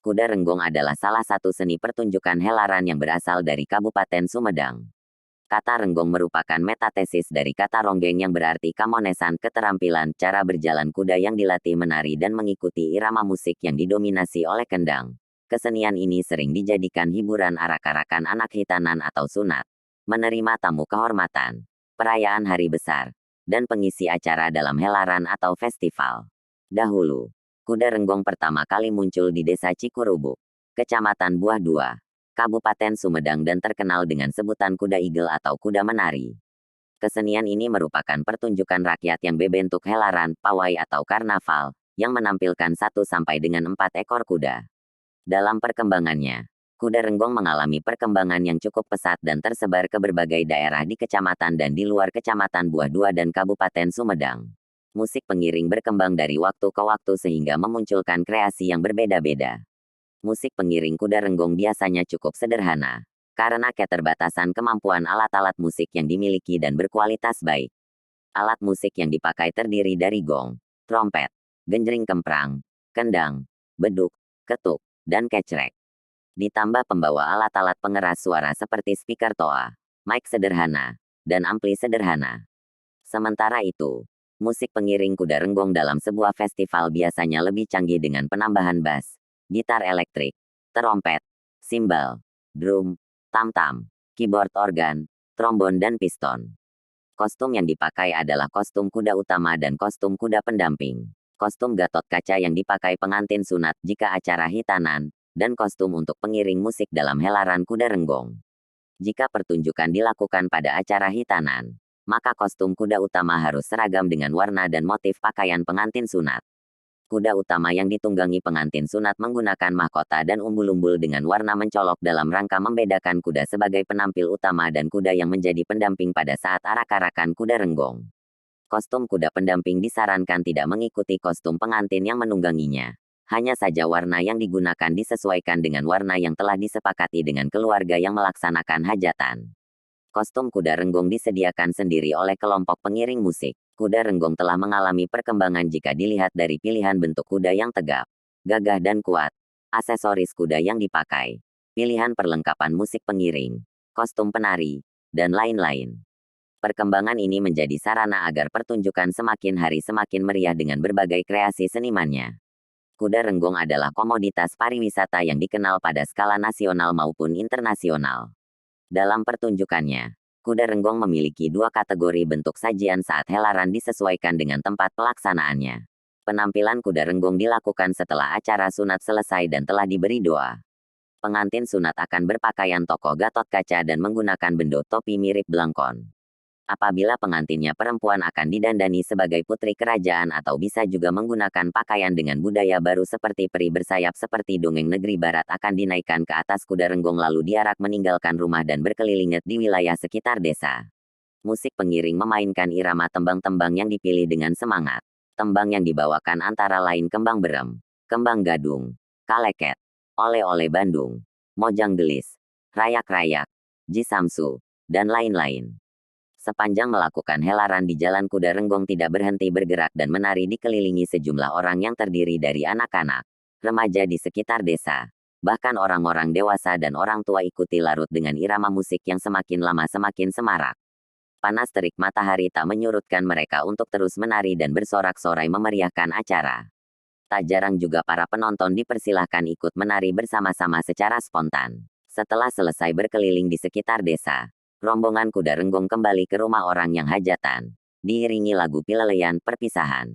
Kuda Renggong adalah salah satu seni pertunjukan helaran yang berasal dari Kabupaten Sumedang. Kata renggong merupakan metatesis dari kata ronggeng yang berarti kamonesan, keterampilan cara berjalan kuda yang dilatih menari dan mengikuti irama musik yang didominasi oleh kendang. Kesenian ini sering dijadikan hiburan arak-arakan anak hitanan atau sunat, menerima tamu kehormatan, perayaan hari besar, dan pengisi acara dalam helaran atau festival. Dahulu, kuda renggong pertama kali muncul di Desa Cikurubuk, Kecamatan Buah Dua, Kabupaten Sumedang dan terkenal dengan sebutan kuda igel atau kuda menari. Kesenian ini merupakan pertunjukan rakyat yang berbentuk helaran, pawai atau karnaval, yang menampilkan 1 sampai 4 ekor kuda. Dalam perkembangannya, kuda renggong mengalami perkembangan yang cukup pesat dan tersebar ke berbagai daerah di kecamatan dan di luar Kecamatan Buah Dua dan Kabupaten Sumedang. Musik pengiring berkembang dari waktu ke waktu sehingga memunculkan kreasi yang berbeda-beda. Musik pengiring kuda renggong biasanya cukup sederhana, karena keterbatasan kemampuan alat-alat musik yang dimiliki dan berkualitas baik. Alat musik yang dipakai terdiri dari gong, trompet, genjring kemprang, kendang, beduk, ketuk, dan kecrek. Ditambah pembawa alat-alat pengeras suara seperti speaker toa, mic sederhana, dan ampli sederhana. Sementara itu, musik pengiring kuda renggong dalam sebuah festival biasanya lebih canggih dengan penambahan bass, gitar elektrik, terompet, simbal, drum, tam-tam, keyboard organ, trombon dan piston. Kostum yang dipakai adalah kostum kuda utama dan kostum kuda pendamping. Kostum Gatot Kaca yang dipakai pengantin sunat jika acara hitanan, dan kostum untuk pengiring musik dalam helaran kuda renggong. Jika pertunjukan dilakukan pada acara hitanan, maka kostum kuda utama harus seragam dengan warna dan motif pakaian pengantin sunat. Kuda utama yang ditunggangi pengantin sunat menggunakan mahkota dan umbul-umbul dengan warna mencolok dalam rangka membedakan kuda sebagai penampil utama dan kuda yang menjadi pendamping pada saat arak-arakan kuda renggong. Kostum kuda pendamping disarankan tidak mengikuti kostum pengantin yang menungganginya. Hanya saja warna yang digunakan disesuaikan dengan warna yang telah disepakati dengan keluarga yang melaksanakan hajatan. Kostum kuda renggong disediakan sendiri oleh kelompok pengiring musik. Kuda renggong telah mengalami perkembangan jika dilihat dari pilihan bentuk kuda yang tegap, gagah dan kuat, aksesoris kuda yang dipakai, pilihan perlengkapan musik pengiring, kostum penari, dan lain-lain. Perkembangan ini menjadi sarana agar pertunjukan semakin hari semakin meriah dengan berbagai kreasi senimannya. Kuda renggong adalah komoditas pariwisata yang dikenal pada skala nasional maupun internasional. Dalam pertunjukannya, kuda renggong memiliki 2 kategori bentuk sajian saat helaran disesuaikan dengan tempat pelaksanaannya. Penampilan kuda renggong dilakukan setelah acara sunat selesai dan telah diberi doa. Pengantin sunat akan berpakaian tokoh Gatot Kaca dan menggunakan bendo topi mirip belangkon. Apabila pengantinnya perempuan akan didandani sebagai putri kerajaan atau bisa juga menggunakan pakaian dengan budaya baru seperti peri bersayap seperti dongeng negeri barat akan dinaikkan ke atas kuda renggong lalu diarak meninggalkan rumah dan berkeliling di wilayah sekitar desa. Musik pengiring memainkan irama tembang-tembang yang dipilih dengan semangat. Tembang yang dibawakan antara lain kembang berem, kembang gadung, kaleket, ole-ole Bandung, mojang gelis, rayak-rayak, jisamsu, dan lain-lain. Sepanjang melakukan helaran di jalan kuda renggong tidak berhenti bergerak dan menari dikelilingi sejumlah orang yang terdiri dari anak-anak, remaja di sekitar desa. Bahkan orang-orang dewasa dan orang tua ikuti larut dengan irama musik yang semakin lama semakin semarak. Panas terik matahari tak menyurutkan mereka untuk terus menari dan bersorak-sorai memeriahkan acara. Tak jarang juga para penonton dipersilahkan ikut menari bersama-sama secara spontan. Setelah selesai berkeliling di sekitar desa, rombongan kuda renggong kembali ke rumah orang yang hajatan, diiringi lagu pileleyan perpisahan.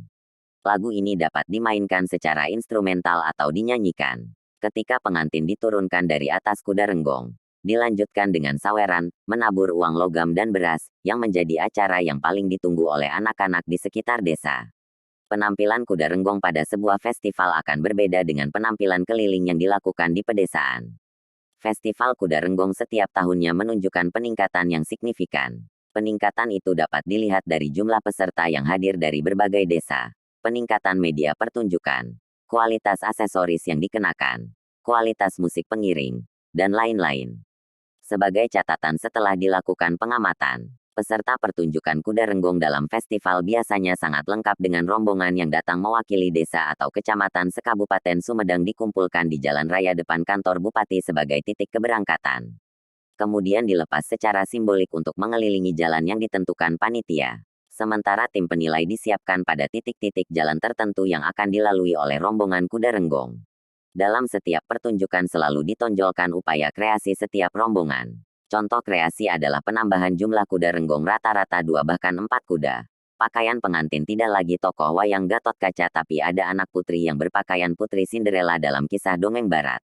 Lagu ini dapat dimainkan secara instrumental atau dinyanyikan. Ketika pengantin diturunkan dari atas kuda renggong, dilanjutkan dengan saweran, menabur uang logam dan beras, yang menjadi acara yang paling ditunggu oleh anak-anak di sekitar desa. Penampilan kuda renggong pada sebuah festival akan berbeda dengan penampilan keliling yang dilakukan di pedesaan. Festival kuda renggong setiap tahunnya menunjukkan peningkatan yang signifikan. Peningkatan itu dapat dilihat dari jumlah peserta yang hadir dari berbagai desa, peningkatan media pertunjukan, kualitas aksesoris yang dikenakan, kualitas musik pengiring, dan lain-lain. Sebagai catatan setelah dilakukan pengamatan, Peserta pertunjukan kuda renggong dalam festival biasanya sangat lengkap dengan rombongan yang datang mewakili desa atau kecamatan sekabupaten Sumedang dikumpulkan di jalan raya depan kantor bupati sebagai titik keberangkatan. Kemudian dilepas secara simbolik untuk mengelilingi jalan yang ditentukan panitia. Sementara tim penilai disiapkan pada titik-titik jalan tertentu yang akan dilalui oleh rombongan kuda renggong. Dalam setiap pertunjukan selalu ditonjolkan upaya kreasi setiap rombongan. Contoh kreasi adalah penambahan jumlah kuda renggong rata-rata 2 bahkan 4 kuda. Pakaian pengantin tidak lagi tokoh wayang Gatot Kaca tapi ada anak putri yang berpakaian Putri Cinderella dalam kisah dongeng barat.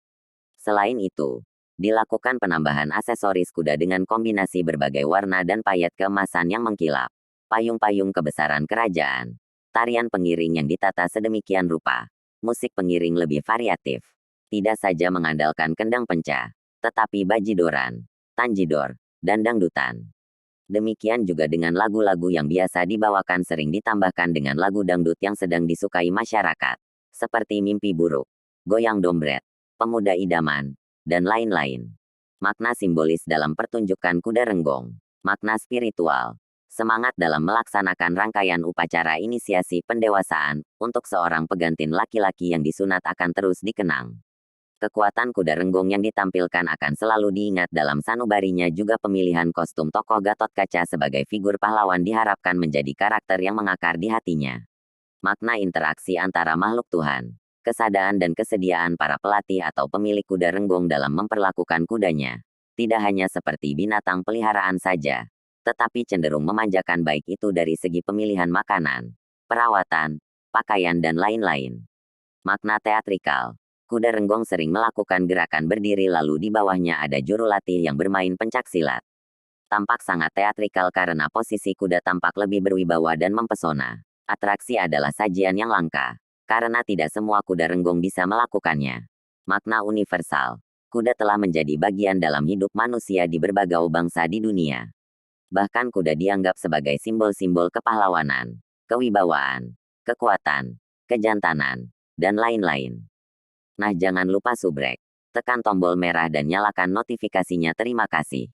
Selain itu, dilakukan penambahan aksesoris kuda dengan kombinasi berbagai warna dan payet keemasan yang mengkilap. Payung-payung kebesaran kerajaan. Tarian pengiring yang ditata sedemikian rupa. Musik pengiring lebih variatif. Tidak saja mengandalkan kendang pencah, tetapi bajidoran, tanjidor, dan dangdutan. Demikian juga dengan lagu-lagu yang biasa dibawakan sering ditambahkan dengan lagu dangdut yang sedang disukai masyarakat, seperti Mimpi Buruk, Goyang Dombret, Pemuda Idaman, dan lain-lain. Makna simbolis dalam pertunjukan kuda renggong. Makna spiritual. Semangat dalam melaksanakan rangkaian upacara inisiasi pendewasaan untuk seorang pegantin laki-laki yang disunat akan terus dikenang. Kekuatan kuda renggong yang ditampilkan akan selalu diingat dalam sanubarinya juga pemilihan kostum tokoh Gatot Kaca sebagai figur pahlawan diharapkan menjadi karakter yang mengakar di hatinya. Makna interaksi antara makhluk Tuhan, kesadaran dan kesediaan para pelatih atau pemilik kuda renggong dalam memperlakukan kudanya. Tidak hanya seperti binatang peliharaan saja, tetapi cenderung memanjakan baik itu dari segi pemilihan makanan, perawatan, pakaian dan lain-lain. Makna teatrikal. Kuda renggong sering melakukan gerakan berdiri lalu di bawahnya ada juru latih yang bermain pencaksilat. Tampak sangat teatrikal karena posisi kuda tampak lebih berwibawa dan mempesona. Atraksi adalah sajian yang langka, karena tidak semua kuda renggong bisa melakukannya. Makna universal. Kuda telah menjadi bagian dalam hidup manusia di berbagai bangsa di dunia. Bahkan kuda dianggap sebagai simbol-simbol kepahlawanan, kewibawaan, kekuatan, kejantanan, dan lain-lain. Nah, jangan lupa subrek, tekan tombol merah dan nyalakan notifikasinya. Terima kasih.